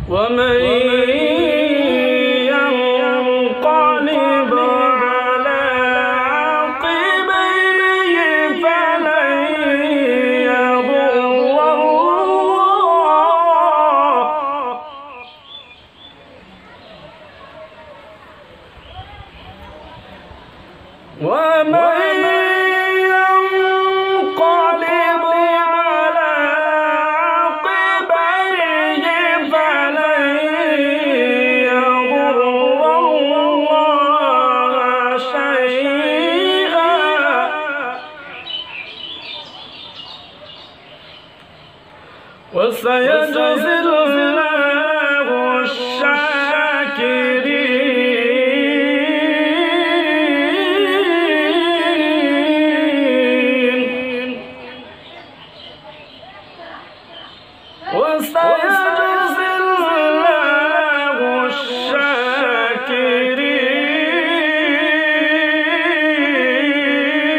ومن ينقلب على عقبيه فلن يضر الله وسيجزي الله الشاكرين وسيجزي الله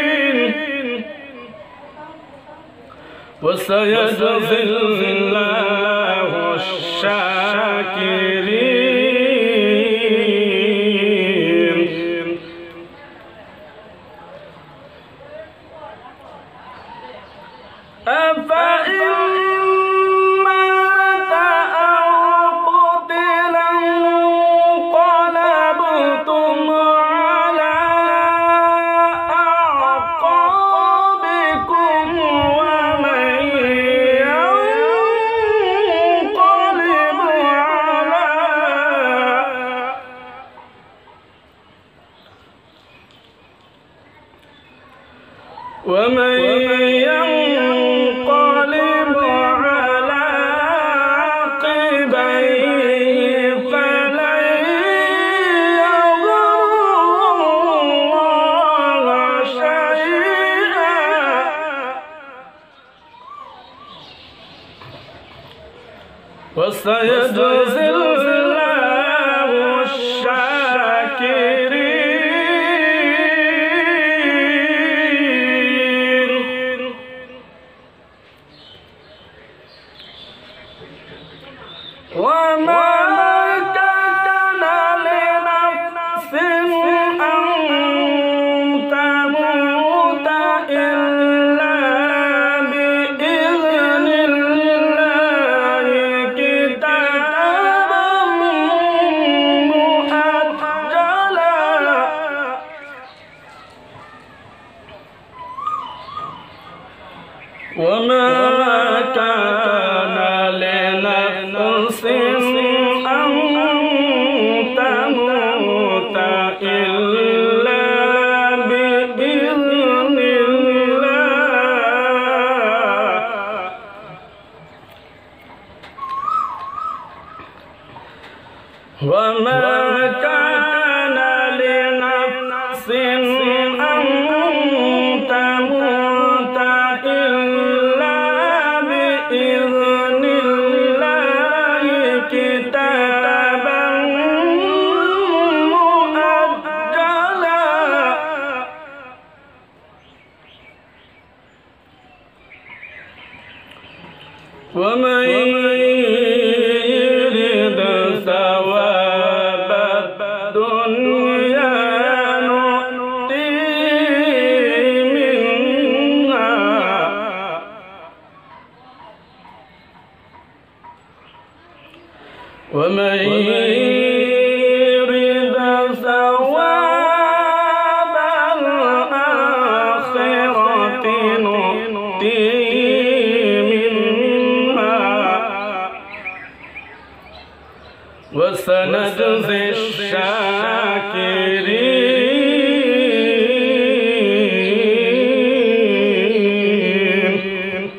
الشاكرين وسيجزي الله الشاكرين أفإن مات أو قتلا انقلبتم على أعقابكم ومن ينقلب على عقبيه فلن يضر الله شيئا وسيجزي الله الشاكرين وما كان لنفس أن تموت إلا بإذن الله كتابا مؤجلا وما كان لنفس أن تموت إلا بإذن الله وما كان لنفس أن تموت إلا بإذن الله كتابا مؤجلا ومن يرد ثواب الدنيا نؤتيه منها ومن يرد ثواب الآخرة نؤتيه منها وسنجزي الشاكرين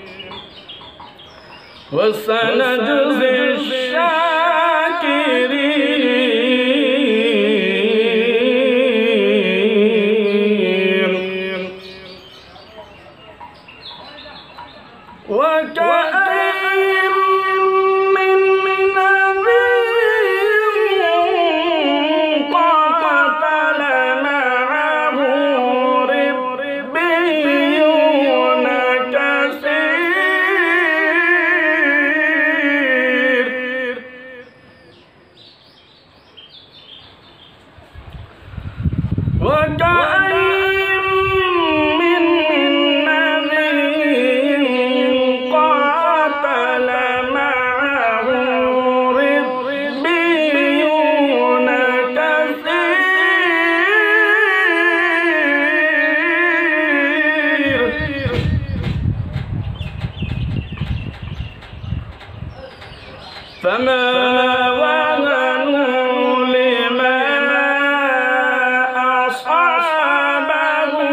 وسنجزي الشاكرين وكأين من نبي قاتل معه ربيون كثير فما وهنوا لما أصابهم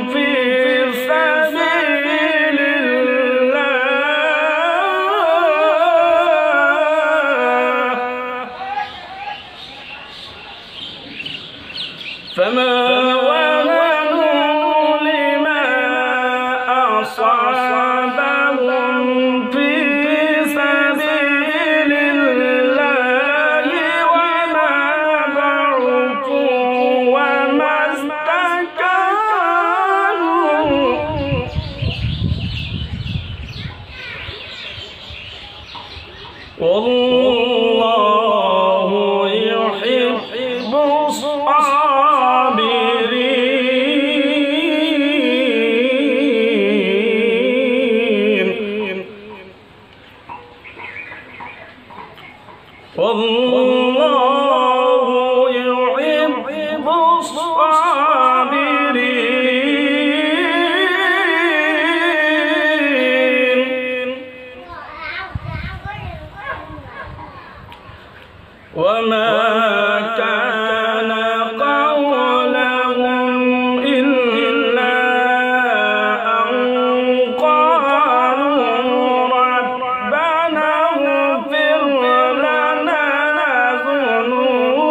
في سبيل الله فما وهنوا لما أصابهم في سبيل الله وما ضعفوا وما استكانوا والله يحب الصابرين والله يحب الصابرين وما كان قولهم إلا أن قالوا ربنا اغفر لنا ذنوبنا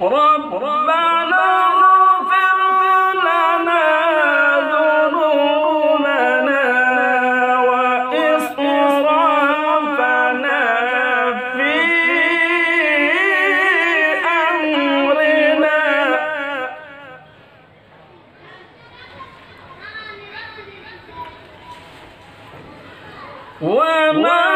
ربنا اغفر لنا ذنوبنا وإسرافنا في أمرنا وما